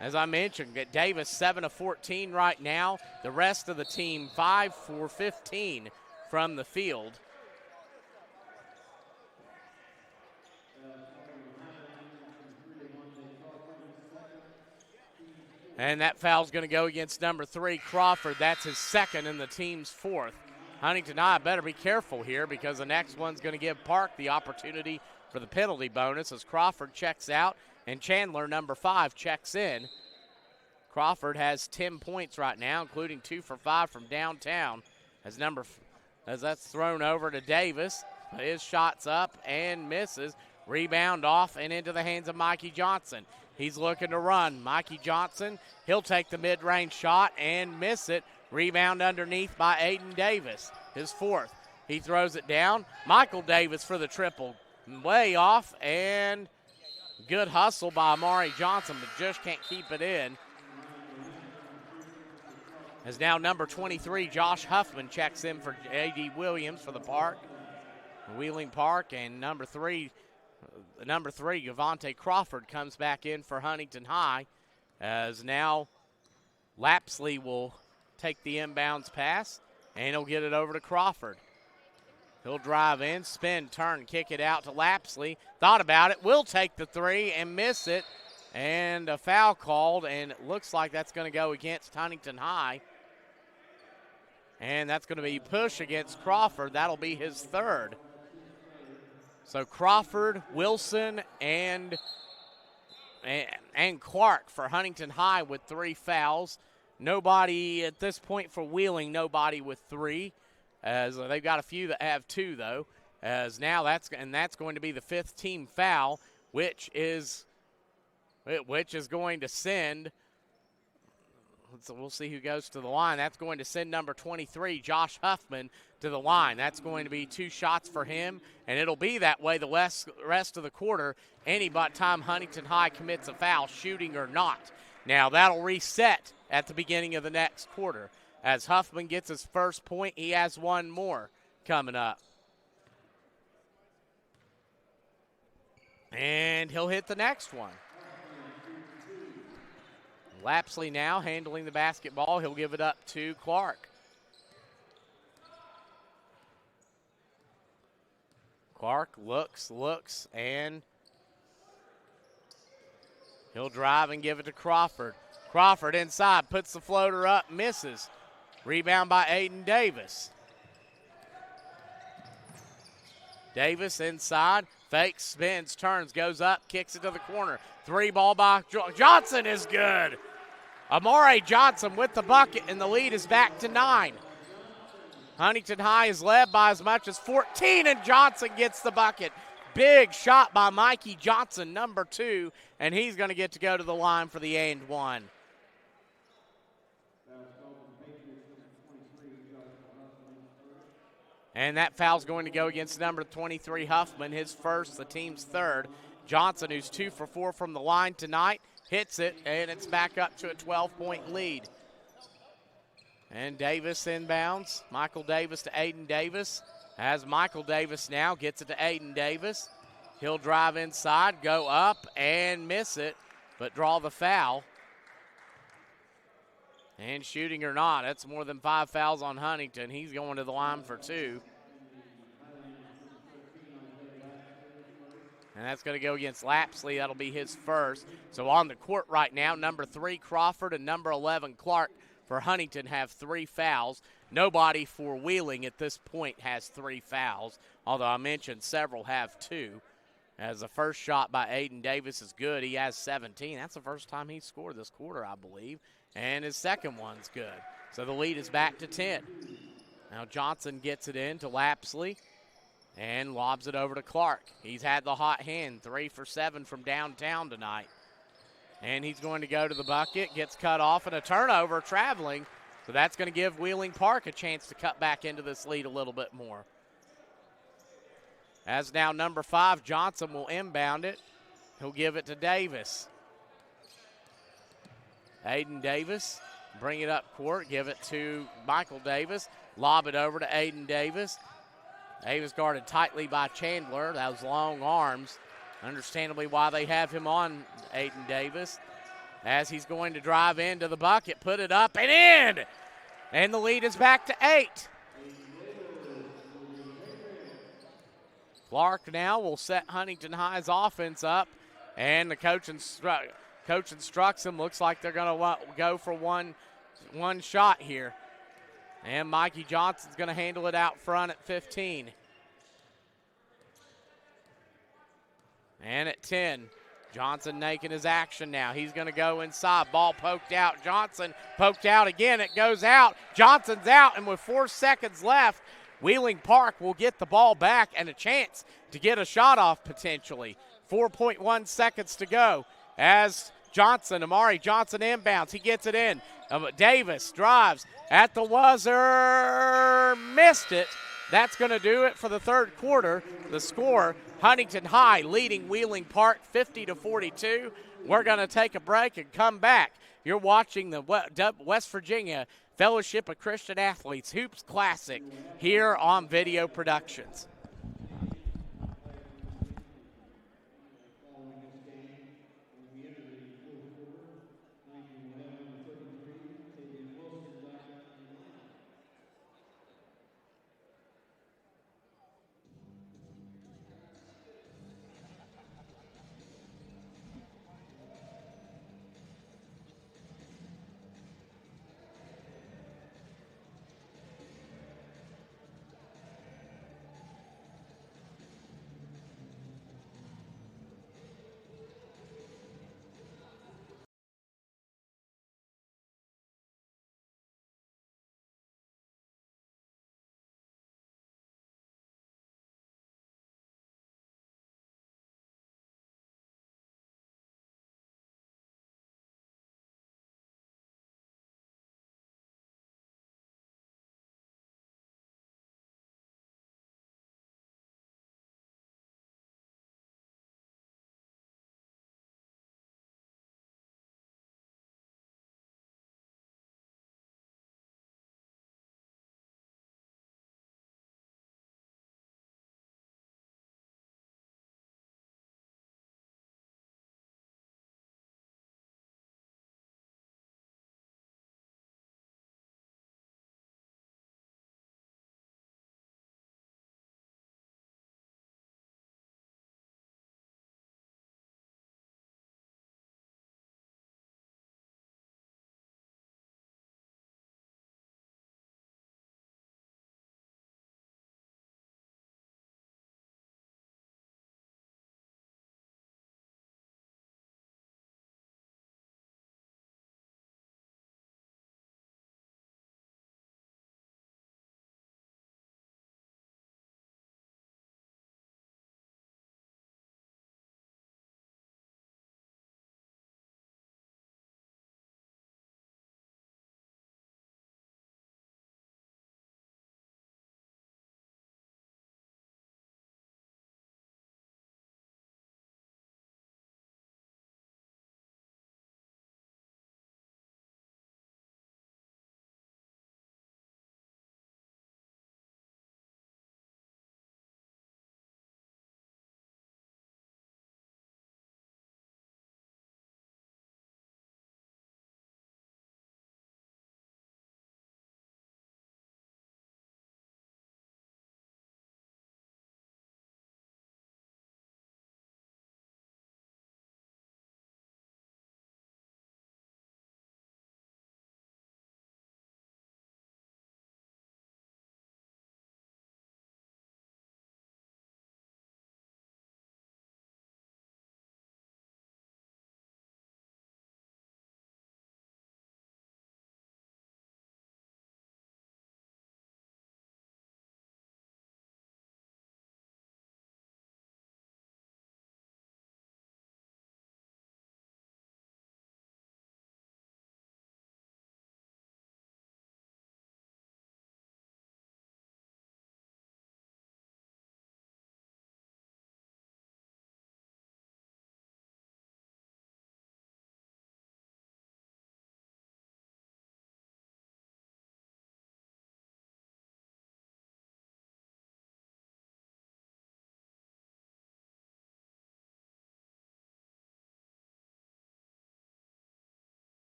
As I mentioned, Davis 7 of 14 right now. The rest of the team 5 for 15 from the field. And that foul's going to go against number 3, Crawford. That's his second and the team's 4th. Huntington High better be careful here because the next one's going to give Park the opportunity for the penalty bonus as Crawford checks out and Chandler, number 5, checks in. Crawford has 10 points right now, including 2 for 5 from downtown. As that's thrown over to Davis. His shot's up and misses. Rebound off and into the hands of Mikey Johnson. He's looking to run. Mikey Johnson, he'll take the mid-range shot and miss it. Rebound underneath by Aiden Davis, his 4th. He throws it down. Michael Davis for the triple. Way off, and good hustle by Amari Johnson, but just can't keep it in. As now number 23, Josh Huffman, checks in for A.D. Williams for the Park. Wheeling Park, and number 3, Gavante Crawford comes back in for Huntington High. As now Lapsley will take the inbounds pass, and he'll get it over to Crawford. He'll drive in, spin, turn, kick it out to Lapsley. Thought about it, will take the 3 and miss it. And a foul called, and it looks like that's going to go against Huntington High. And that's going to be push against Crawford. That'll be his 3rd. So Crawford, Wilson, and Clark for Huntington High with 3 fouls. Nobody at this point for Wheeling, nobody with 3. as they've got a few that have 2 though. As now that's going to be the 5th team foul, which is going to send. We'll see who goes to the line. That's going to send number 23, Josh Huffman, to the line. That's going to be 2 shots for him, and it'll be that way the rest of the quarter, any time Huntington High commits a foul, shooting or not. Now, that'll reset at the beginning of the next quarter. As Huffman gets his first point, he has 1 more coming up. And he'll hit the next one. Lapsley now handling the basketball. He'll give it up to Clark. Clark looks, and he'll drive and give it to Crawford. Crawford inside, puts the floater up, misses. Rebound by Aiden Davis. Davis inside, fakes, spins, turns, goes up, kicks it to the corner. 3 ball by Johnson is good. Amare Johnson with the bucket, and the lead is back to 9. Huntington High is led by as much as 14, and Johnson gets the bucket. Big shot by Mikey Johnson, number 2, and he's going to get to go to the line for the and 1. And that foul's going to go against number 23, Huffman, his first, the team's 3rd. Johnson, who's 2 for 4 from the line tonight, hits it, and it's back up to a 12-point lead. And Davis inbounds. Michael Davis to Aiden Davis. As Michael Davis now gets it to Aiden Davis. He'll drive inside, go up, and miss it, but draw the foul. And shooting or not, that's more than 5 fouls on Huntington. He's going to the line for 2. And that's going to go against Lapsley. That'll be his first. So on the court right now, number 3, Crawford, and number 11, Clark, for Huntington have 3 fouls. Nobody for Wheeling at this point has 3 fouls, although I mentioned several have 2. As the first shot by Aiden Davis is good. He has 17. That's the first time he's scored this quarter, I believe. And his second one's good. So the lead is back to 10. Now Johnson gets it in to Lapsley and lobs it over to Clark. He's had the hot hand, 3 for 7 from downtown tonight. And he's going to go to the bucket, gets cut off, and a turnover traveling. So that's going to give Wheeling Park a chance to cut back into this lead a little bit more. As now number 5, Johnson will inbound it. He'll give it to Davis. Aiden Davis, bring it up court, give it to Michael Davis, lob it over to Aiden Davis. Davis guarded tightly by Chandler. Those long arms, understandably why they have him on Aiden Davis. As he's going to drive into the bucket, put it up and in! And the lead is back to 8. Clark now will set Huntington High's offense up, and the coach instructs him. Looks like they're going to go for one shot here. And Mikey Johnson's going to handle it out front at 15. And at 10, Johnson making his action now. He's going to go inside. Ball poked out. Johnson poked out again. It goes out. Johnson's out, and with 4 seconds left, Wheeling Park will get the ball back and a chance to get a shot off potentially. 4.1 seconds to go as Amari Johnson inbounds. He gets it in. Davis drives at the buzzer. Missed it. That's going to do it for the 3rd quarter. The score, Huntington High leading Wheeling Park 50-42. We're going to take a break and come back. You're watching the West Virginia Fellowship of Christian Athletes Hoops Classic here on Video Productions.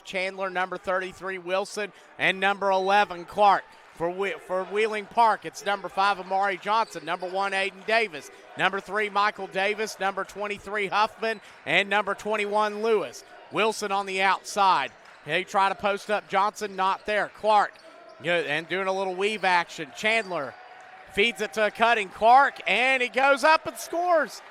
Chandler, number 33 Wilson, and number 11 Clark. For Wheeling Park, it's number 5 Amari Johnson, number 1 Aiden Davis, number 3 Michael Davis, number 23 Huffman, and number 21 Lewis. Wilson on the outside. They try to post up Johnson, not there. Clark and doing a little weave action. Chandler feeds it to cutting Clark, and he goes up and scores.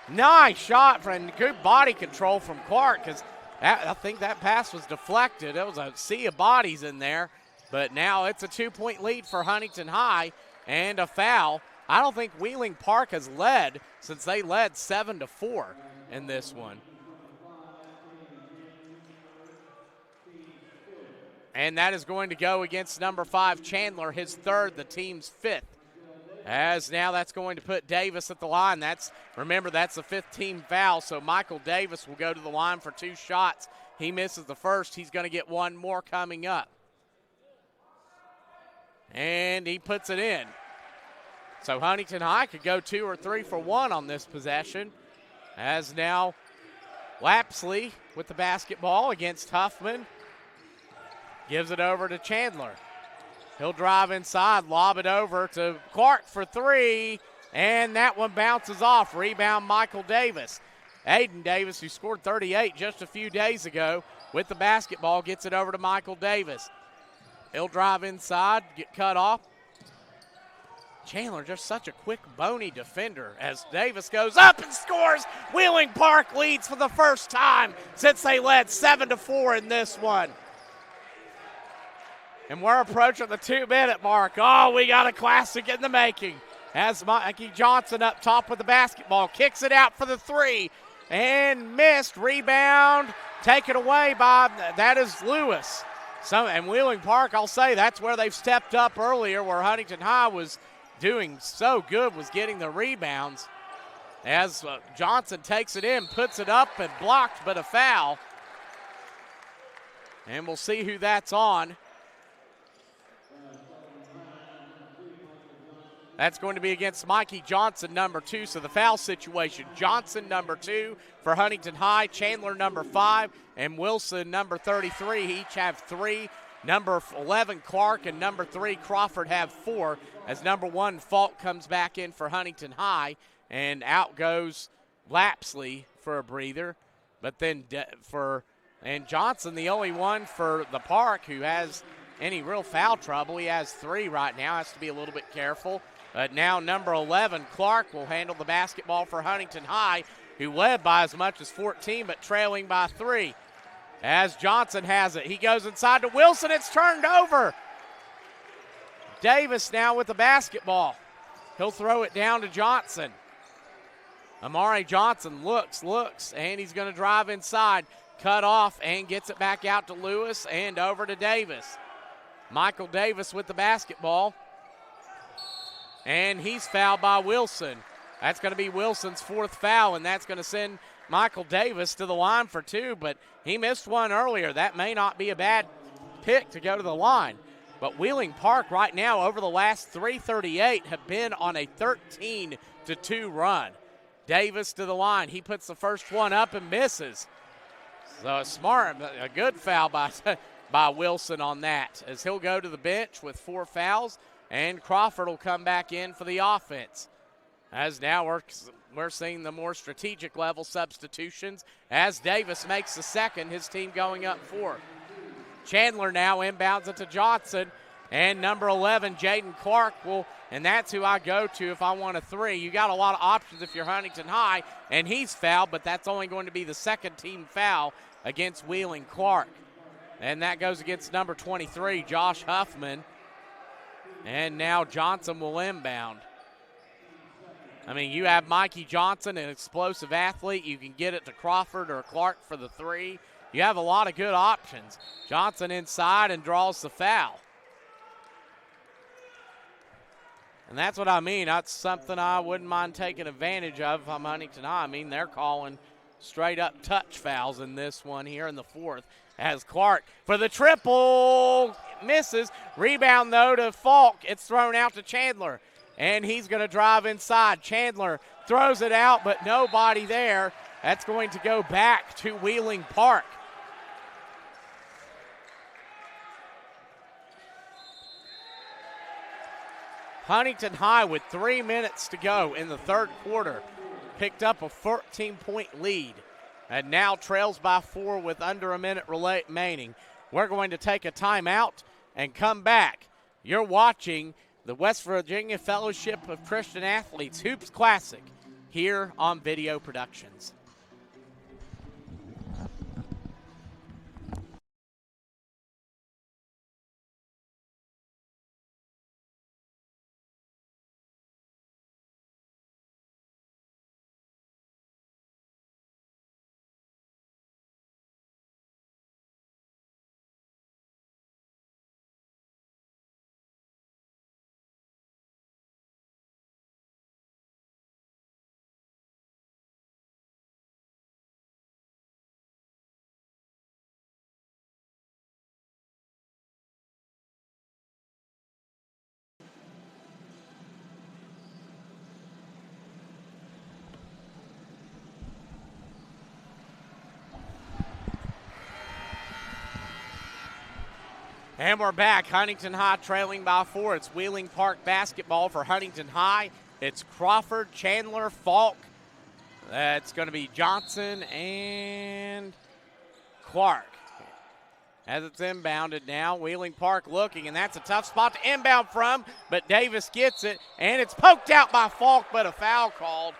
Nice shot and good body control from Clark, because I think that pass was deflected. There was a sea of bodies in there, but now it's a 2-point lead for Huntington High and a foul. I don't think Wheeling Park has led since they led 7-4 in this one. And that is going to go against number 5 Chandler, his third, the team's 5th. As now that's going to put Davis at the line. Remember, that's the 5th team foul, so Michael Davis will go to the line for 2 shots. He misses the first. He's going to get one more coming up. And he puts it in. So Huntington High could go 2 or 3 for 1 on this possession. As now Lapsley with the basketball against Huffman. Gives it over to Chandler. He'll drive inside, lob it over to Clark for 3, and that one bounces off. Rebound, Michael Davis. Aiden Davis, who scored 38 just a few days ago, with the basketball, gets it over to Michael Davis. He'll drive inside, get cut off. Chandler, just such a quick, bony defender as Davis goes up and scores. Wheeling Park leads for the first time since they led 7-4 in this one. And we're approaching the 2-minute mark. Oh, we got a classic in the making. As Mikey Johnson up top with the basketball. Kicks it out for the 3. And missed. Rebound. Taken away by, that is Lewis. And Wheeling Park, I'll say, that's where they've stepped up earlier, where Huntington High was doing so good, was getting the rebounds. As Johnson takes it in, puts it up and blocked, but a foul. And we'll see who that's on. That's going to be against Mikey Johnson, number 2. So the foul situation, Johnson, number 2 for Huntington High, Chandler, number 5, and Wilson, number 33. Each have 3. Number 11, Clark, and number 3, Crawford, have 4. As number 1, Falk comes back in for Huntington High, and out goes Lapsley for a breather. But then and Johnson, the only one for the Park who has any real foul trouble. He has 3 right now, has to be a little bit careful. But now number 11, Clark, will handle the basketball for Huntington High, who led by as much as 14, but trailing by 3. As Johnson has it, he goes inside to Wilson. It's turned over. Davis now with the basketball. He'll throw it down to Johnson. Amari Johnson looks, and he's going to drive inside. Cut off and gets it back out to Lewis and over to Davis. Michael Davis with the basketball. And he's fouled by Wilson. That's going to be Wilson's 4th foul, and that's going to send Michael Davis to the line for 2, but he missed one earlier. That may not be a bad pick to go to the line. But Wheeling Park right now over the last 3:38 have been on a 13-2 run. Davis to the line. He puts the first one up and misses. So a good foul by Wilson on that, as he'll go to the bench with 4 fouls. And Crawford will come back in for the offense. As now we're seeing the more strategic level substitutions as Davis makes the second, his team going up 4. Chandler now inbounds it to Johnson. And number 11, Jaden Clark and that's who I go to if I want a 3. You got a lot of options if you're Huntington High, and he's fouled, but that's only going to be the 2nd team foul against Wheeling Clark. And that goes against number 23, Josh Huffman. And now Johnson will inbound. I mean, you have Mikey Johnson, an explosive athlete. You can get it to Crawford or Clark for the 3. You have a lot of good options. Johnson inside and draws the foul. And that's what I mean. That's something I wouldn't mind taking advantage of if I'm Huntington High. I mean, they're calling straight-up touch fouls in this one here in the 4th. As Clark for the triple, misses. Rebound, though, to Falk. It's thrown out to Chandler, and he's going to drive inside. Chandler throws it out, but nobody there. That's going to go back to Wheeling Park. Huntington High, with 3 minutes to go in the third quarter, picked up a 14-point lead and now trails by 4 with under a minute remaining. We're going to take a timeout and come back. You're watching the West Virginia Fellowship of Christian Athletes Hoops Classic here on Video Productions. And we're back. Huntington High trailing by 4. It's Wheeling Park basketball for Huntington High. It's Crawford, Chandler, Falk. That's going to be Johnson and Clark. As it's inbounded now, Wheeling Park looking, and that's a tough spot to inbound from, but Davis gets it, and it's poked out by Falk, but a foul called.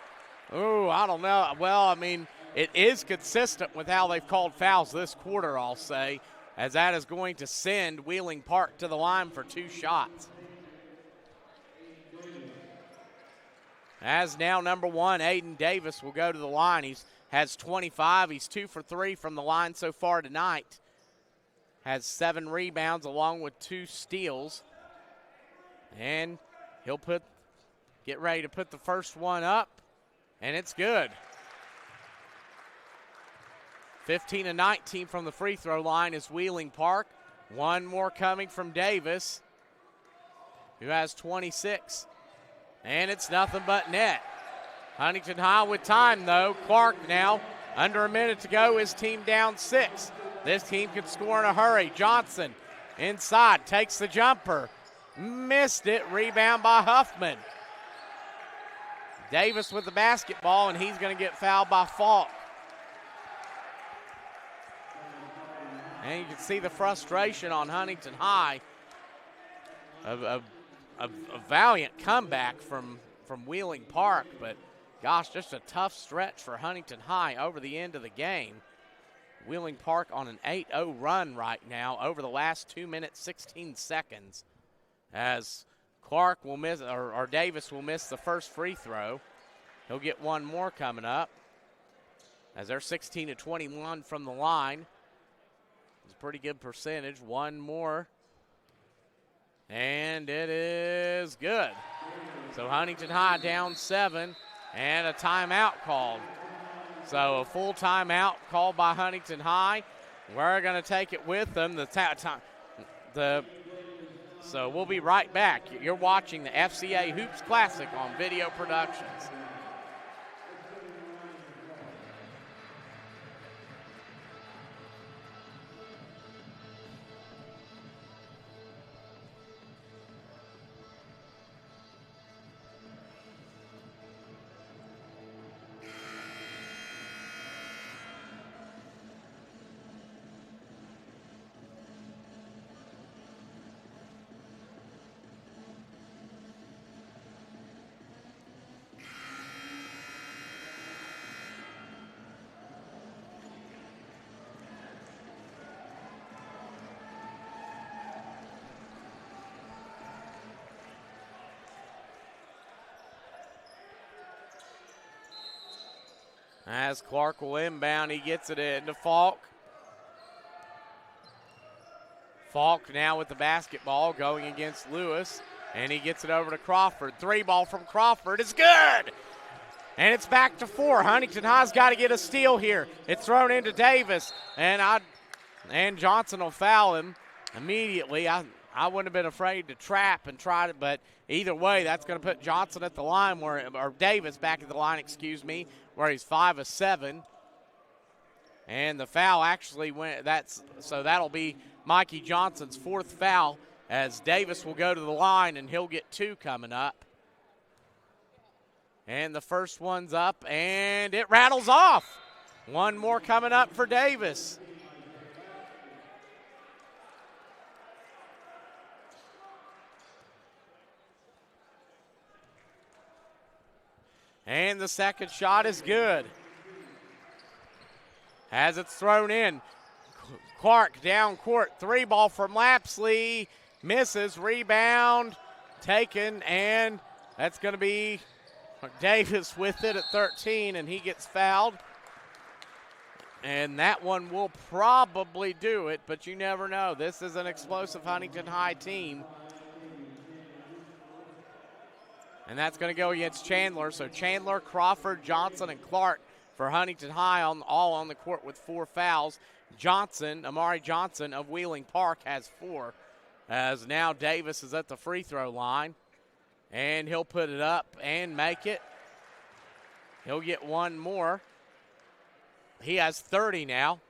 Ooh, I don't know. Well, I mean, it is consistent with how they've called fouls this quarter, I'll say, as that is going to send Wheeling Park to the line for 2 shots. As now number 1, Aiden Davis will go to the line. He has 25. He's 2 for 3 from the line so far tonight. Has 7 rebounds along with 2 steals. And he'll get ready to put the first one up, and it's good. 15 and 19 from the free throw line is Wheeling Park. One more coming from Davis, who has 26. And it's nothing but net. Huntington High with time, though. Clark now, under a minute to go, his team down 6. This team can score in a hurry. Johnson inside, takes the jumper. Missed it, rebound by Huffman. Davis with the basketball, and he's going to get fouled by Falk. And you can see the frustration on Huntington High. A valiant comeback from Wheeling Park, but gosh, just a tough stretch for Huntington High over the end of the game. Wheeling Park on an 8-0 run right now over the last 2 minutes, 16 seconds, as Clark will miss, or Davis will miss the first free throw. He'll get one more coming up, as they're 16 to 21 from the line. It's a pretty good percentage. One more, and it is good. So Huntington High down 7, and a timeout called. So a full timeout called by Huntington High. We're going to take it with them. So we'll be right back. You're watching the FCA Hoops Classic on Video Productions. As Clark will inbound, he gets it into Falk. Falk now with the basketball going against Lewis, and he gets it over to Crawford. 3 ball from Crawford is good, and it's back to 4. Huntington High's got to get a steal here. It's thrown into Davis, and Johnson will foul him immediately. I wouldn't have been afraid to trap and try to, but either way, that's going to put Johnson at the line, or Davis back at the line, where he's 5 of 7. And the foul actually went, so that'll be Mikey Johnson's 4th foul as Davis will go to the line, and he'll get 2 coming up. And the first one's up, and it rattles off. 1 more coming up for Davis. And the second shot is good. As it's thrown in, Clark down court, 3 ball from Lapsley, misses, rebound, taken, and that's going to be Davis with it at 13, and he gets fouled. And that one will probably do it, but you never know. This is an explosive Huntington High team. And that's going to go against Chandler. So Chandler, Crawford, Johnson, and Clark for Huntington High all on the court with 4 fouls. Amari Johnson of Wheeling Park has 4, as now Davis is at the free throw line. And he'll put it up and make it. He'll get 1 more. He has 30 now.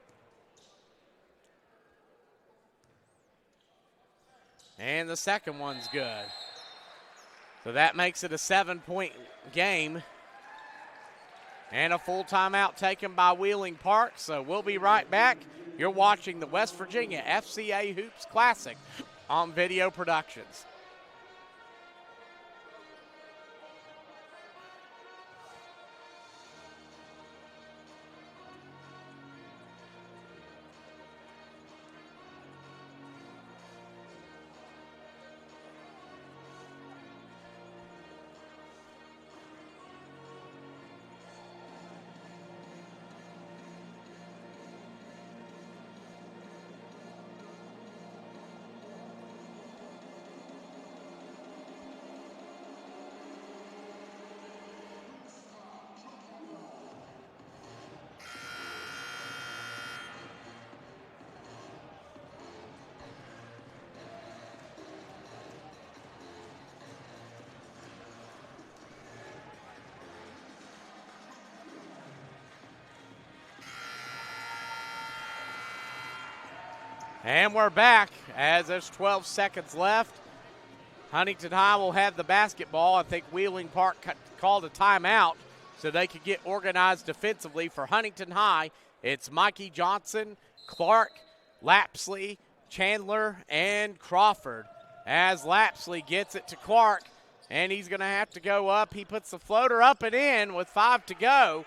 And the second one's good. So that makes it a 7-point game. And a full timeout taken by Wheeling Park. So we'll be right back. You're watching the West Virginia FCA Hoops Classic on Video Productions. And we're back as there's 12 seconds left. Huntington High will have the basketball. I think Wheeling Park called a timeout so they could get organized defensively. For Huntington High, it's Mikey Johnson, Clark, Lapsley, Chandler, and Crawford. As Lapsley gets it to Clark, and he's going to have to go up. He puts the floater up and in with 5 to go.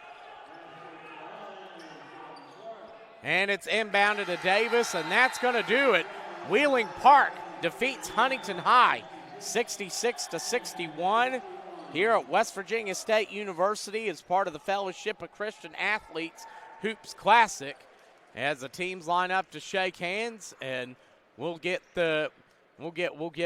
And it's inbounded to Davis, and that's going to do it. Wheeling Park defeats Huntington High 66-61 here at West Virginia State University as part of the Fellowship of Christian Athletes Hoops Classic. As the teams line up to shake hands, and we'll get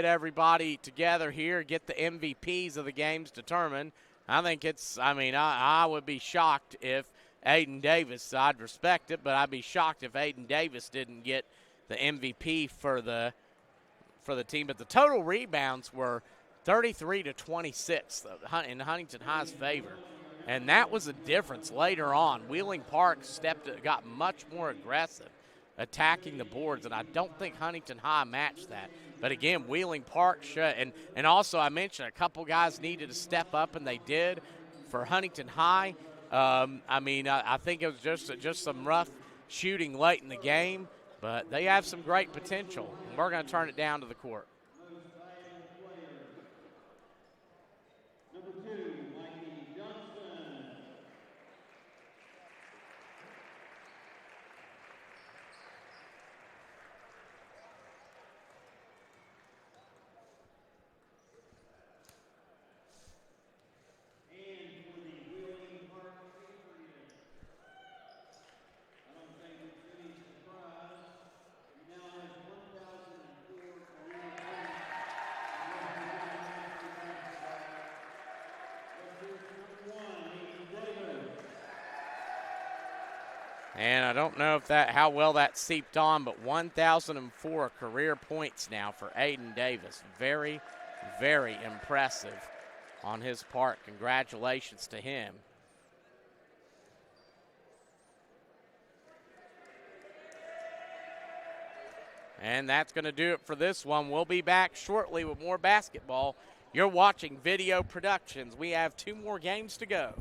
everybody together here, get the MVPs of the games determined. I would be shocked if Aiden Davis, I'd respect it, but I'd be shocked if Aiden Davis didn't get the MVP for the team. But the total rebounds were 33-26 in Huntington High's favor, and that was a difference later on. Wheeling Park got much more aggressive, attacking the boards, and I don't think Huntington High matched that. But again, Wheeling Park and also I mentioned a couple guys needed to step up, and they did for Huntington High. I think it was just some rough shooting late in the game, but they have some great potential, and we're going to turn it down to the court. And I don't know how well that seeped on, but 1,004 career points now for Aiden Davis. Very, very impressive on his part. Congratulations to him. And that's going to do it for this one. We'll be back shortly with more basketball. You're watching Video Productions. We have 2 more games to go.